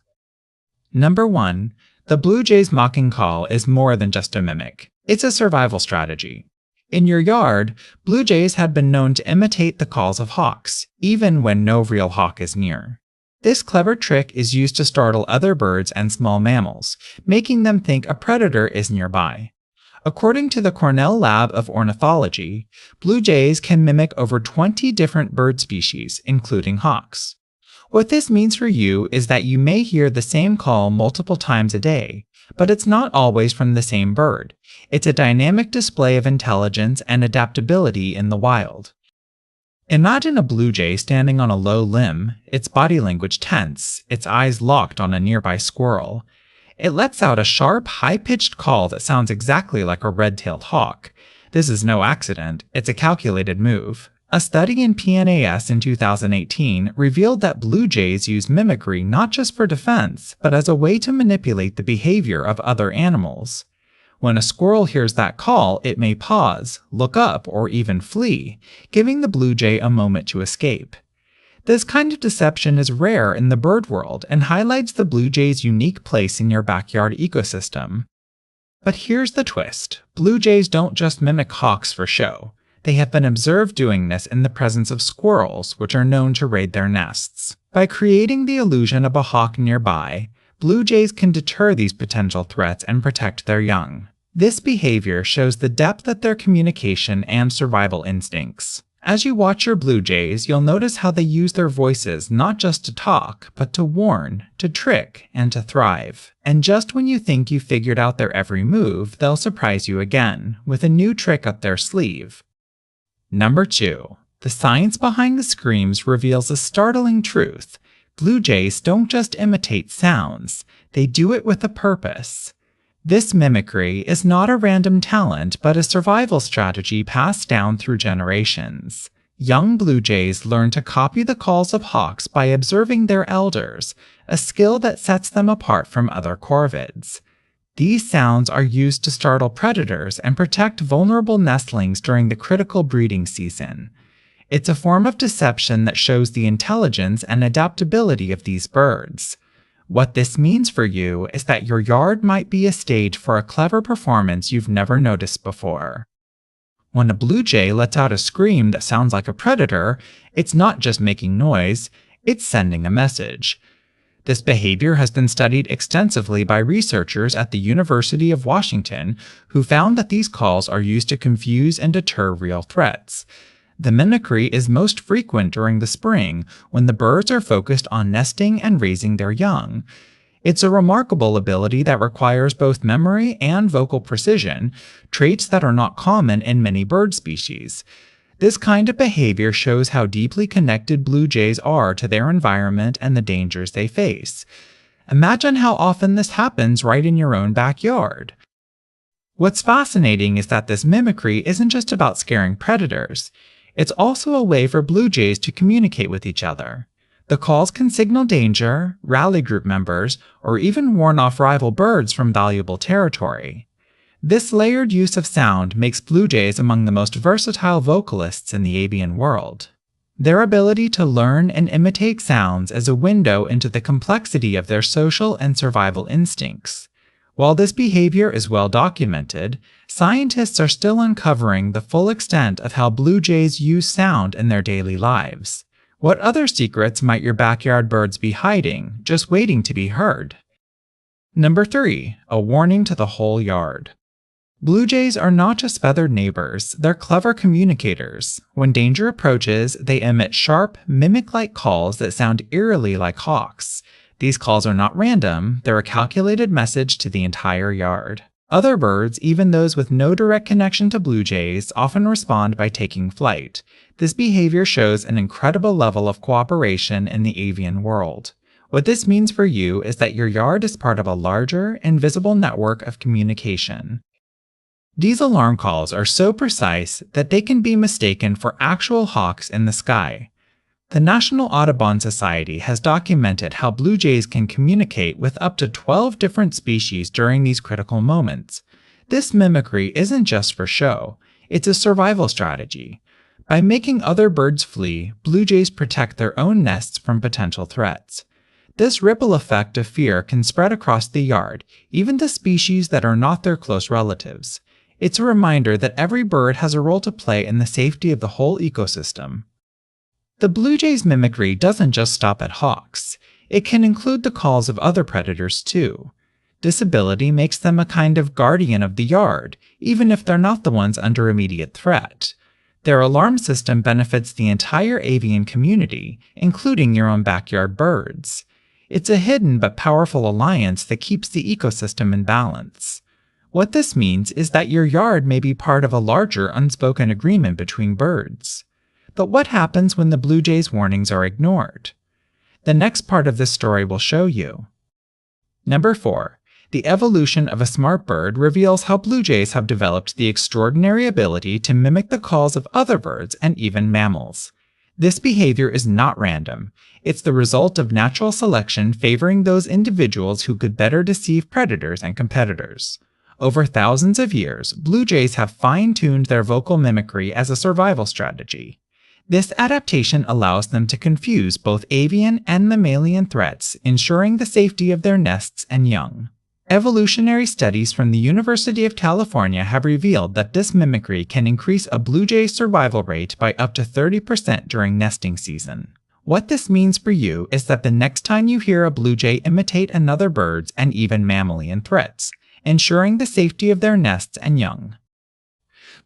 Number 1. The blue jay's mocking call is more than just a mimic. It's a survival strategy. In your yard, blue jays have been known to imitate the calls of hawks, even when no real hawk is near. This clever trick is used to startle other birds and small mammals, making them think a predator is nearby. According to the Cornell Lab of Ornithology, blue jays can mimic over 20 different bird species, including hawks. What this means for you is that you may hear the same call multiple times a day, but it's not always from the same bird. It's a dynamic display of intelligence and adaptability in the wild. Imagine a blue jay standing on a low limb, its body language tense, its eyes locked on a nearby squirrel. It lets out a sharp, high-pitched call that sounds exactly like a red-tailed hawk. This is no accident, it's a calculated move. A study in PNAS in 2018 revealed that blue jays use mimicry not just for defense, but as a way to manipulate the behavior of other animals. When a squirrel hears that call, it may pause, look up, or even flee, giving the blue jay a moment to escape. This kind of deception is rare in the bird world and highlights the blue jay's unique place in your backyard ecosystem. But here's the twist. Blue jays don't just mimic hawks for show. They have been observed doing this in the presence of squirrels, which are known to raid their nests. By creating the illusion of a hawk nearby, blue jays can deter these potential threats and protect their young. This behavior shows the depth of their communication and survival instincts. As you watch your blue jays, you'll notice how they use their voices not just to talk, but to warn, to trick, and to thrive. And just when you think you've figured out their every move, they'll surprise you again, with a new trick up their sleeve. Number 2. The science behind the screams reveals a startling truth. Blue jays don't just imitate sounds, they do it with a purpose. This mimicry is not a random talent, but a survival strategy passed down through generations. Young blue jays learn to copy the calls of hawks by observing their elders, a skill that sets them apart from other corvids. These sounds are used to startle predators and protect vulnerable nestlings during the critical breeding season. It's a form of deception that shows the intelligence and adaptability of these birds. What this means for you is that your yard might be a stage for a clever performance you've never noticed before. When a blue jay lets out a scream that sounds like a predator, it's not just making noise, it's sending a message. This behavior has been studied extensively by researchers at the University of Washington, who found that these calls are used to confuse and deter real threats. The mimicry is most frequent during the spring, when the birds are focused on nesting and raising their young. It's a remarkable ability that requires both memory and vocal precision, traits that are not common in many bird species. This kind of behavior shows how deeply connected blue jays are to their environment and the dangers they face. Imagine how often this happens right in your own backyard. What's fascinating is that this mimicry isn't just about scaring predators. It's also a way for blue jays to communicate with each other. The calls can signal danger, rally group members, or even warn off rival birds from valuable territory. This layered use of sound makes blue jays among the most versatile vocalists in the avian world. Their ability to learn and imitate sounds is a window into the complexity of their social and survival instincts. While this behavior is well documented, scientists are still uncovering the full extent of how blue jays use sound in their daily lives. What other secrets might your backyard birds be hiding, just waiting to be heard? Number 3. A warning to the whole yard. Blue jays are not just feathered neighbors, they're clever communicators. When danger approaches, they emit sharp, mimic-like calls that sound eerily like hawks. These calls are not random, they're a calculated message to the entire yard. Other birds, even those with no direct connection to blue jays, often respond by taking flight. This behavior shows an incredible level of cooperation in the avian world. What this means for you is that your yard is part of a larger, invisible network of communication. These alarm calls are so precise that they can be mistaken for actual hawks in the sky. The National Audubon Society has documented how blue jays can communicate with up to 12 different species during these critical moments. This mimicry isn't just for show, it's a survival strategy. By making other birds flee, blue jays protect their own nests from potential threats. This ripple effect of fear can spread across the yard, even to species that are not their close relatives. It's a reminder that every bird has a role to play in the safety of the whole ecosystem. The blue jay's mimicry doesn't just stop at hawks. It can include the calls of other predators too. This ability makes them a kind of guardian of the yard, even if they're not the ones under immediate threat. Their alarm system benefits the entire avian community, including your own backyard birds. It's a hidden but powerful alliance that keeps the ecosystem in balance. What this means is that your yard may be part of a larger unspoken agreement between birds. But what happens when the blue jay's warnings are ignored? The next part of this story will show you. Number 4. The evolution of a smart bird reveals how blue jays have developed the extraordinary ability to mimic the calls of other birds and even mammals. This behavior is not random. It's the result of natural selection favoring those individuals who could better deceive predators and competitors. Over thousands of years, blue jays have fine-tuned their vocal mimicry as a survival strategy. This adaptation allows them to confuse both avian and mammalian threats, ensuring the safety of their nests and young. Evolutionary studies from the University of California have revealed that this mimicry can increase a blue jay's survival rate by up to 30% during nesting season. What this means for you is that the next time you hear a blue jay imitate another bird's and even mammalian threats, ensuring the safety of their nests and young.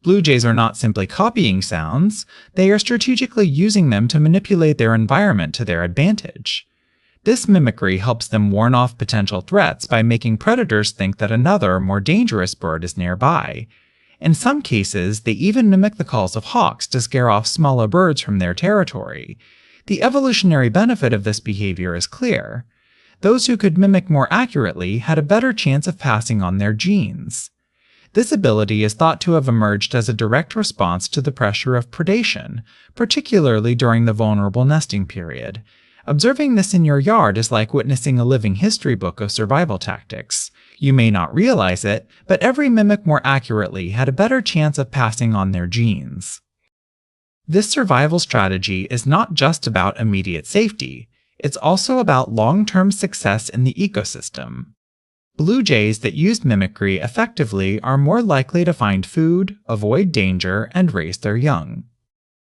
Blue jays are not simply copying sounds, they are strategically using them to manipulate their environment to their advantage. This mimicry helps them warn off potential threats by making predators think that another, more dangerous bird is nearby. In some cases, they even mimic the calls of hawks to scare off smaller birds from their territory. The evolutionary benefit of this behavior is clear. Those who could mimic more accurately had a better chance of passing on their genes. This ability is thought to have emerged as a direct response to the pressure of predation, particularly during the vulnerable nesting period. Observing this in your yard is like witnessing a living history book of survival tactics. You may not realize it, but every mimic more accurately had a better chance of passing on their genes. This survival strategy is not just about immediate safety, it's also about long-term success in the ecosystem. Blue jays that use mimicry effectively are more likely to find food, avoid danger, and raise their young.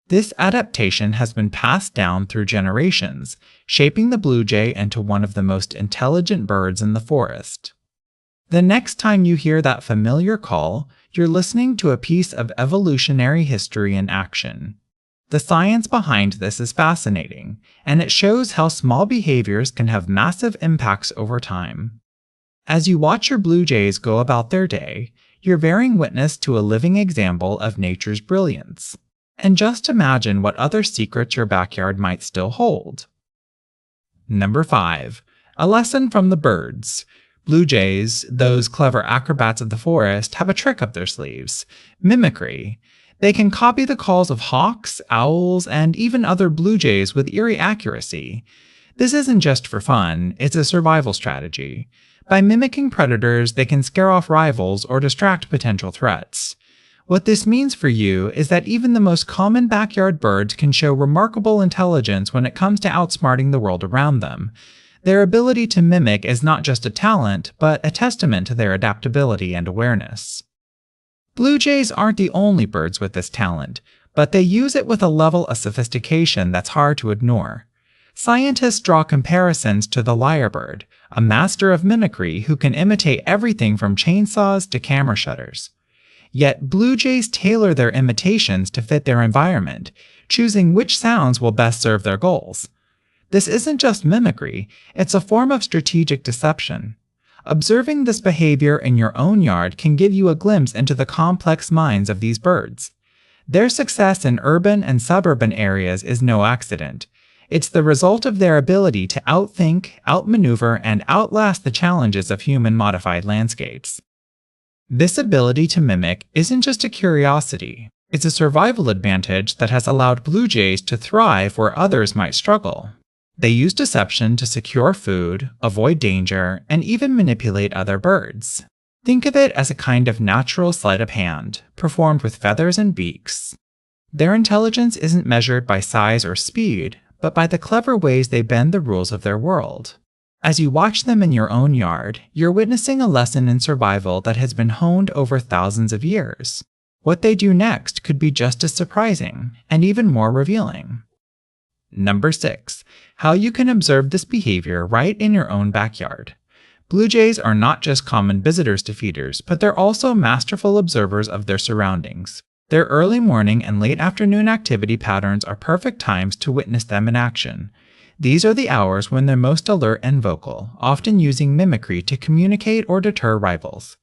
This adaptation has been passed down through generations, shaping the blue jay into one of the most intelligent birds in the forest. The next time you hear that familiar call, you're listening to a piece of evolutionary history in action. The science behind this is fascinating, and it shows how small behaviors can have massive impacts over time. As you watch your blue jays go about their day, you're bearing witness to a living example of nature's brilliance. And just imagine what other secrets your backyard might still hold. Number 5. A lesson from the birds. Blue jays, those clever acrobats of the forest, have a trick up their sleeves: mimicry. They can copy the calls of hawks, owls, and even other blue jays with eerie accuracy. This isn't just for fun, it's a survival strategy. By mimicking predators, they can scare off rivals or distract potential threats. What this means for you is that even the most common backyard birds can show remarkable intelligence when it comes to outsmarting the world around them. Their ability to mimic is not just a talent, but a testament to their adaptability and awareness. Blue jays aren't the only birds with this talent, but they use it with a level of sophistication that's hard to ignore. Scientists draw comparisons to the lyrebird, a master of mimicry who can imitate everything from chainsaws to camera shutters. Yet blue jays tailor their imitations to fit their environment, choosing which sounds will best serve their goals. This isn't just mimicry, it's a form of strategic deception. Observing this behavior in your own yard can give you a glimpse into the complex minds of these birds. Their success in urban and suburban areas is no accident. It's the result of their ability to outthink, outmaneuver, and outlast the challenges of human-modified landscapes. This ability to mimic isn't just a curiosity, it's a survival advantage that has allowed blue jays to thrive where others might struggle. They use deception to secure food, avoid danger, and even manipulate other birds. Think of it as a kind of natural sleight of hand, performed with feathers and beaks. Their intelligence isn't measured by size or speed, but by the clever ways they bend the rules of their world. As you watch them in your own yard, you're witnessing a lesson in survival that has been honed over thousands of years. What they do next could be just as surprising, and even more revealing. Number 6. How you can observe this behavior right in your own backyard. Blue jays are not just common visitors to feeders, but they're also masterful observers of their surroundings. Their early morning and late afternoon activity patterns are perfect times to witness them in action. These are the hours when they're most alert and vocal, often using mimicry to communicate or deter rivals.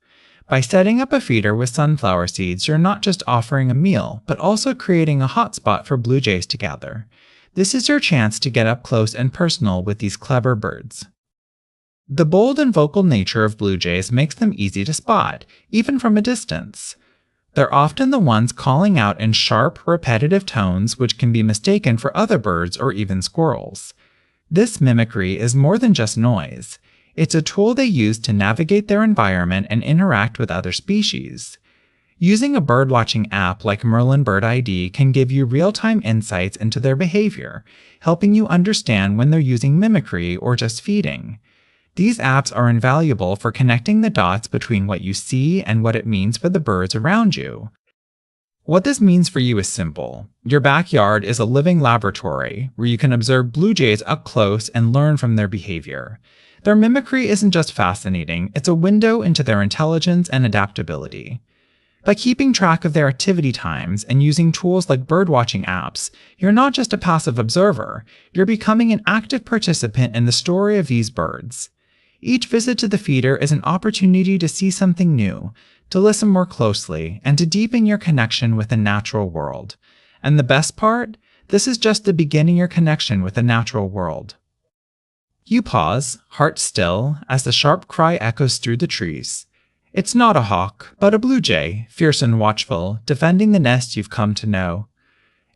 By setting up a feeder with sunflower seeds, you're not just offering a meal, but also creating a hotspot for blue jays to gather. This is your chance to get up close and personal with these clever birds. The bold and vocal nature of blue jays makes them easy to spot, even from a distance. They're often the ones calling out in sharp, repetitive tones which can be mistaken for other birds or even squirrels. This mimicry is more than just noise. It's a tool they use to navigate their environment and interact with other species. Using a birdwatching app like Merlin Bird ID can give you real-time insights into their behavior, helping you understand when they're using mimicry or just feeding. These apps are invaluable for connecting the dots between what you see and what it means for the birds around you. What this means for you is simple. Your backyard is a living laboratory where you can observe blue jays up close and learn from their behavior. Their mimicry isn't just fascinating, it's a window into their intelligence and adaptability. By keeping track of their activity times and using tools like birdwatching apps, you're not just a passive observer, you're becoming an active participant in the story of these birds. Each visit to the feeder is an opportunity to see something new, to listen more closely, and to deepen your connection with the natural world. And the best part? This is just the beginning of your connection with the natural world. You pause, heart still, as the sharp cry echoes through the trees. It's not a hawk, but a blue jay, fierce and watchful, defending the nest you've come to know.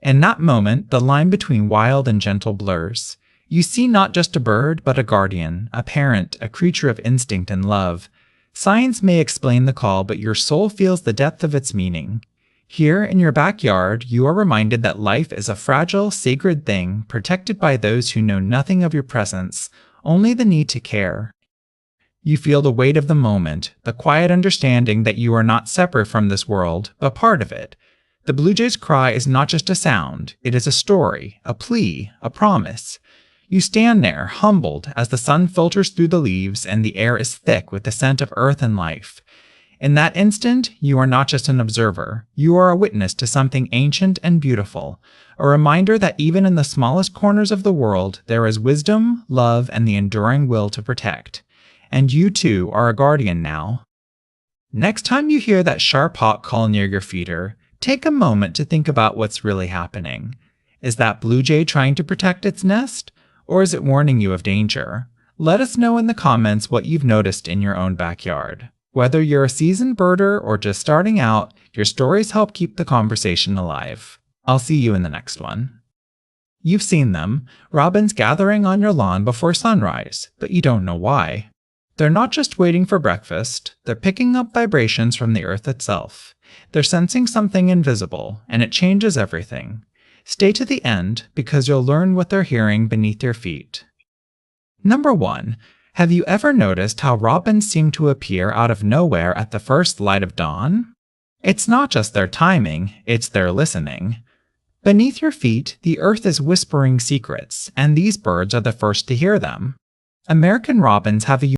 In that moment, the line between wild and gentle blurs. You see not just a bird, but a guardian, a parent, a creature of instinct and love. Science may explain the call, but your soul feels the depth of its meaning. Here, in your backyard, you are reminded that life is a fragile, sacred thing, protected by those who know nothing of your presence, only the need to care. You feel the weight of the moment, the quiet understanding that you are not separate from this world, but part of it. The blue jay's cry is not just a sound, it is a story, a plea, a promise. You stand there, humbled, as the sun filters through the leaves and the air is thick with the scent of earth and life. In that instant, you are not just an observer, you are a witness to something ancient and beautiful, a reminder that even in the smallest corners of the world, there is wisdom, love, and the enduring will to protect. And you too are a guardian now. Next time you hear that sharp hawk call near your feeder, take a moment to think about what's really happening. Is that blue jay trying to protect its nest? Or is it warning you of danger? Let us know in the comments what you've noticed in your own backyard. Whether you're a seasoned birder or just starting out, your stories help keep the conversation alive. I'll see you in the next one. You've seen them, robins gathering on your lawn before sunrise, but you don't know why. They're not just waiting for breakfast, they're picking up vibrations from the earth itself. They're sensing something invisible, and it changes everything. Stay to the end, because you'll learn what they're hearing beneath your feet. Number 1. Have you ever noticed how robins seem to appear out of nowhere at the first light of dawn? It's not just their timing, it's their listening. Beneath your feet, the earth is whispering secrets, and these birds are the first to hear them. American robins have a